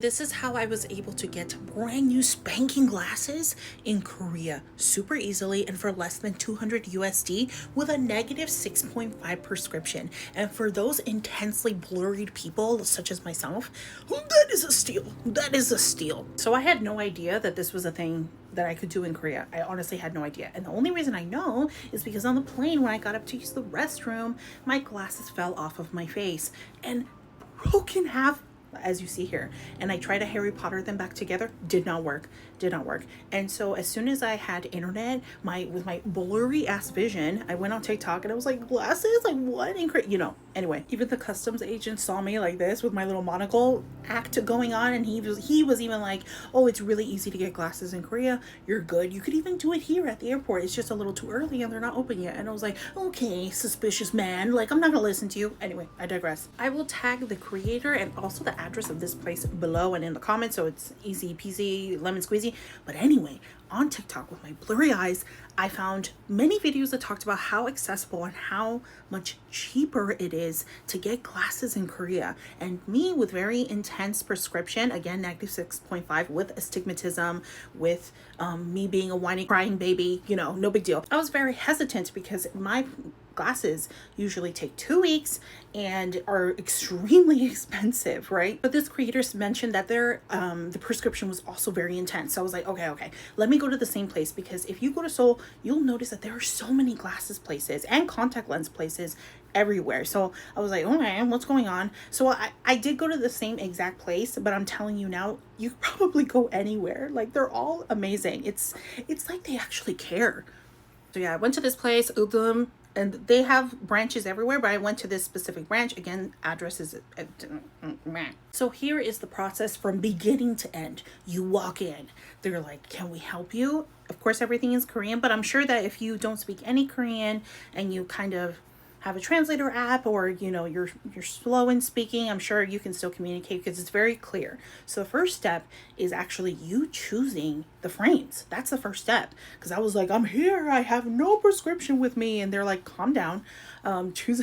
This is how I was able to get brand new spanking glasses in Korea super easily and for less than 200 USD with a negative 6.5 prescription. And for those intensely blurred people such as myself, that is a steal. That is a steal. So I had no idea that this was a thing that I could do in Korea. I honestly had no idea. And the only reason I know is because on the plane when I got up to use the restroom, my glasses fell off of my face and broke in half as you see here, and I tried to Harry Potter them back together. Did not work. And so as soon as I had internet, with my blurry ass vision, I went on TikTok and I was like, glasses, like what? Anyway, even the customs agent saw me like this with my little monocle act going on, and he was even like, oh, it's really easy to get glasses in Korea. You're good. You could even do it here at the airport. It's just a little too early and they're not open yet. And I was like, okay, suspicious man. Like, I'm not gonna listen to you. Anyway, I digress. I will tag the creator and also the address of this place below and in the comments, so it's easy peasy lemon squeezy. But anyway, on TikTok with my blurry eyes, I found many videos that talked about how accessible and how much cheaper it is to get glasses in Korea. And me with very intense prescription, again, negative 6.5, with astigmatism, with me being a whiny crying baby, no big deal. I was very hesitant because my glasses usually take 2 weeks and are extremely expensive, right? But this creator mentioned that the prescription was also very intense. So I was like, okay, let me go to the same place, because if you go to Seoul, you'll notice that there are so many glasses places and contact lens places everywhere. So I was like, okay, what's going on? So I did go to the same exact place, but I'm telling you now, you could probably go anywhere. Like, they're all amazing. It's like they actually care. So yeah, I went to this place, Udum, and they have branches everywhere, but I went to this specific branch. Again, address is so here is the process from beginning to end. You walk in, they're like, can we help you? Of course, everything is Korean, but I'm sure that if you don't speak any Korean and you kind of have a translator app, or you're slow in speaking, I'm sure you can still communicate because it's very clear. So the first step is actually you choosing the frames. That's the first step, because I was like, I'm here, I have no prescription with me, and they're like, calm down, choose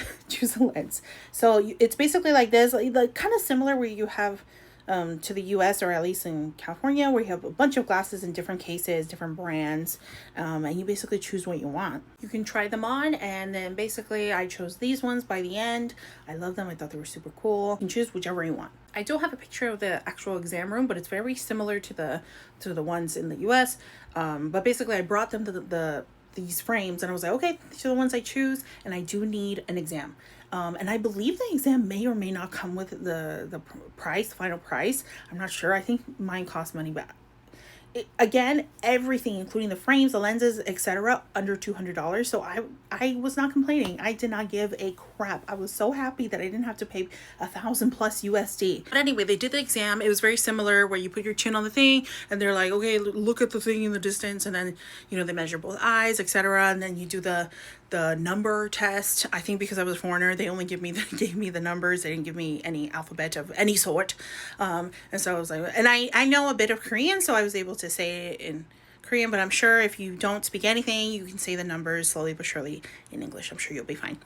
a lens. So it's basically like this, like kind of similar where you have to the US, or at least in California, where you have a bunch of glasses in different cases, different brands, and you basically choose what you want. You can try them on, and then basically I chose these ones by the end. I love them. I thought they were super cool. You can choose whichever you want. I don't have a picture of the actual exam room, but it's very similar to the ones in the US. But basically I brought them to these frames, and I was like, okay, these are the ones I choose, and I do need an exam. And I believe the exam may or may not come with the final price. I'm not sure. I think mine cost money, but again, everything, including the frames, the lenses, etc., under $200. So I was not complaining. I did not give a crap. I was so happy that I didn't have to pay 1,000 plus USD. But anyway, they did the exam. It was very similar, where you put your chin on the thing and they're like, okay, look at the thing in the distance, and then they measure both eyes, etc., and then you do the number test. I think because I was a foreigner, they only gave me the numbers. They didn't give me any alphabet of any sort. And so I was like, and I know a bit of Korean, so I was able to say it in Korean, but I'm sure if you don't speak anything, you can say the numbers slowly but surely in English. I'm sure you'll be fine.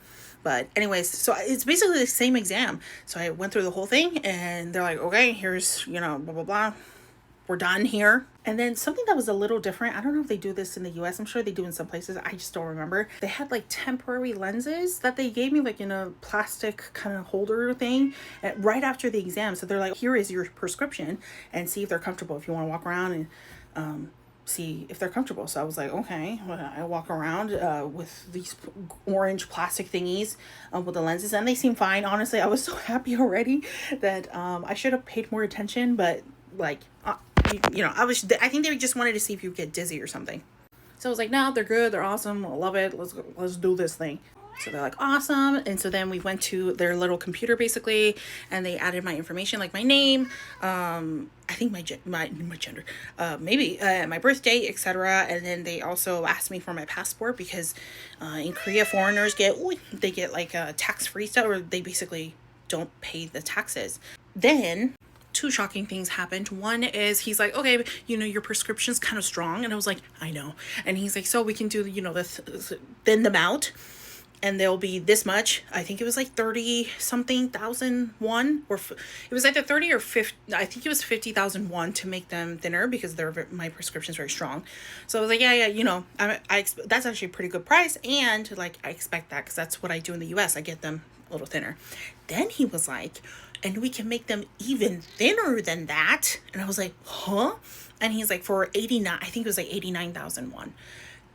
But anyways, so it's basically the same exam. So I went through the whole thing, and they're like, okay, here's, blah, blah, blah. We're done here. And then something that was a little different, I don't know if they do this in the US, I'm sure they do in some places, I just don't remember. They had like temporary lenses that they gave me, like in a plastic kind of holder thing, right after the exam. So they're like, here is your prescription, and see if they're comfortable, if you want to walk around and see if they're comfortable. So I was like, okay. Well, I walk around with these orange plastic thingies with the lenses, and they seem fine. Honestly, I was so happy already that I should have paid more attention, but like I think they just wanted to see if you get dizzy or something. So I was like, no, they're good, they're awesome, I love it, let's do this thing. So they're like, awesome. And so then we went to their little computer basically, and they added my information, like my name, I think my gender, maybe my birth date, etc. And then they also asked me for my passport, because in Korea, foreigners get like tax-free stuff, or they basically don't pay the taxes. Then two shocking things happened. One is he's like, okay, your prescription's kind of strong. And I was like, I know. And he's like, so we can do, thin them out. and they'll be this much. I think it was like 30 something thousand won, or it was either 30 or 50. I think it was 50,000 won to make them thinner because my prescription's very strong. So I was like, yeah, you know, that's actually a pretty good price, and like I expect that because that's what I do in the U.S. I get them a little thinner. Then he was like, and we can make them even thinner than that, and I was like, huh? And he's like, for 89, I think it was like 89,000 won.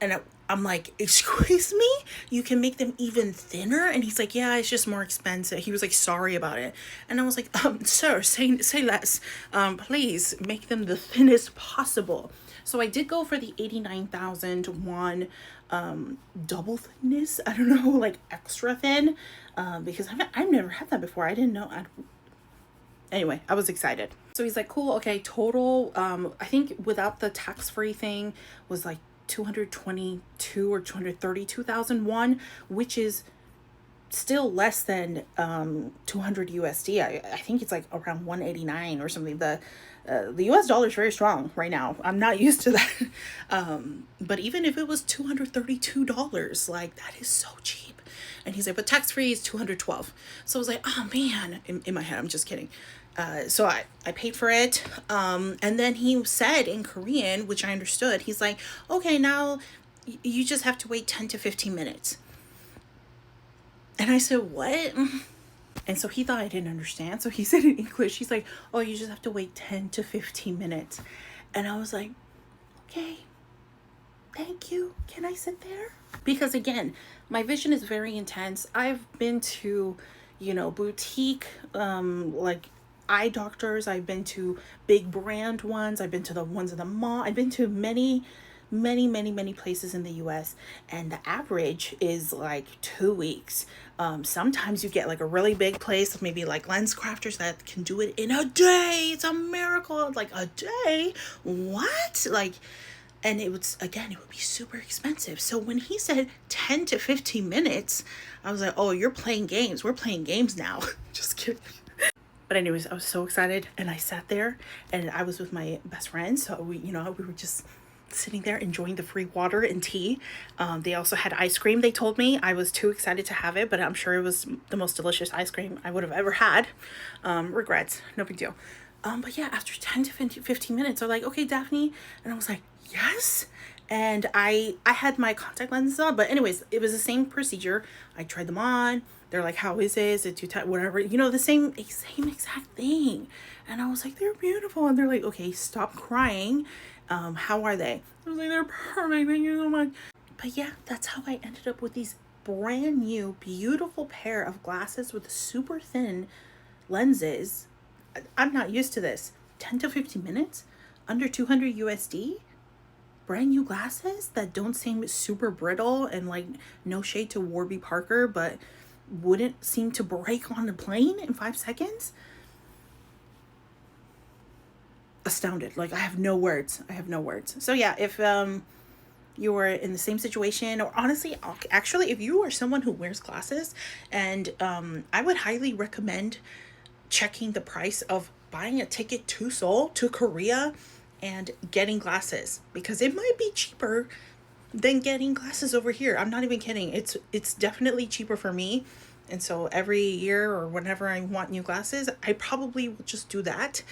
And I'm like, excuse me? You can make them even thinner? And he's like, yeah, it's just more expensive. He was like, sorry about it. And I was like, sir, say less. Please make them the thinnest possible. So I did go for the 89,000 won double thickness. I don't know, like extra thin, because I've never had that before. I didn't know. Anyway, I was excited. So he's like, cool, okay, total, I think without the tax-free thing was like 222 or 232,000 won, which is still less than 200 USD. I think it's like around 189 or something. The US dollar is very strong right now. I'm not used to that. But even if it was $232, like that is so cheap. And he's like, but tax free is 212. So I was like, oh man, in my head, I'm just kidding. So I paid for it. And then he said in Korean, which I understood, he's like, okay, now you just have to wait 10 to 15 minutes. And I said, what? And so he thought I didn't understand. So he said in English, he's like, oh, you just have to wait 10 to 15 minutes. And I was like, okay, thank you. Can I sit there? Because again, my vision is very intense. I've been to, boutique, like eye doctors. I've been to big brand ones. I've been to the ones in the mall. I've been to many places in the US, and the average is like 2 weeks. Sometimes you get like a really big place, maybe like lens crafters that can do it in a day. It's a miracle. Like a day? What? Like, and it would be super expensive. So when he said 10 to 15 minutes, I was like, oh, you're playing games. We're playing games now. Just kidding. But anyways, I was so excited, and I sat there, and I was with my best friend. So we were just sitting there enjoying the free water and tea. They also had ice cream, they told me. I was too excited to have it, but I'm sure it was the most delicious ice cream I would have ever had. Regrets, no big deal. But yeah, after 10 to 15 minutes, they're like, okay, Daphne. And I was like, yes. And I had my contact lenses on, but anyways, it was the same procedure. I tried them on. They're like, how is it? Is it too tight? Whatever, the same exact thing. And I was like, they're beautiful. And they're like, okay, stop crying. How are they? I was like, they're perfect. Thank you so much. But yeah, that's how I ended up with these brand new, beautiful pair of glasses with super thin lenses. I'm not used to this. 10 to 15 minutes, under 200 USD, brand new glasses that don't seem super brittle, and like, no shade to Warby Parker, but wouldn't seem to break on the plane in 5 seconds. Astounded. Like, I have no words. So yeah, if you are in the same situation, or honestly, actually, if you are someone who wears glasses, and I would highly recommend checking the price of buying a ticket to Seoul, to Korea, and getting glasses, because it might be cheaper than getting glasses over here. I'm not even kidding. It's definitely cheaper for me. And so every year or whenever I want new glasses, I probably will just do that.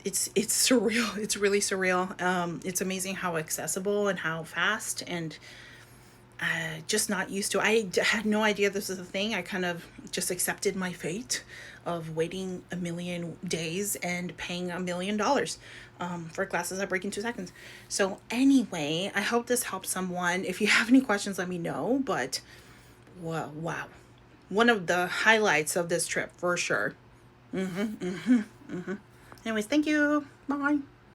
It's surreal. It's really surreal. It's amazing how accessible and how fast, and just not used to. I had no idea this was a thing. I kind of just accepted my fate of waiting a million days and paying $1 million for glasses that break in 2 seconds. So anyway, I hope this helps someone. If you have any questions, let me know. But wow, one of the highlights of this trip for sure. Anyways, thank you. Bye.